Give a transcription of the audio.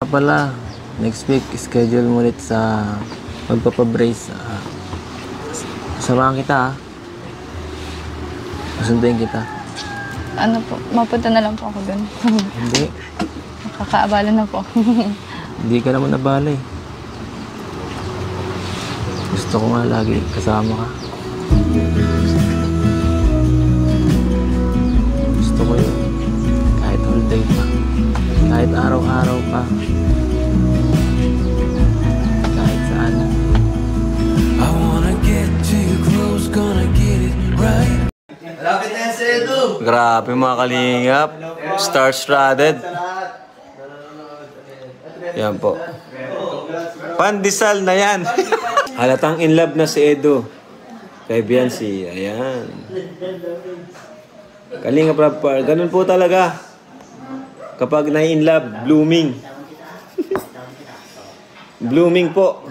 Pala, next week, schedule mo ulit sa magpapabrace. Samahan kita, Susunduin kita. Ano po, mapunta na lang po ako dun. Hindi. Nakakaabala na po. Hindi ka naman nabala eh. Gusto ko nga lagi kasama ka. Gusto ko yun. Kahit all day pa. Kahit araw-araw pa. Kahit saan. I wanna get too close, gonna get it right. Lapit na yan si Edu. Grabe mga kalingap. Star-studded. Yan po. Pandesal na yan. Halatang in love na si Edu. Kay Biancy. Ayan. Kalingap rapper. Ganun po talaga. Kapag na-in love, blooming. Blooming po.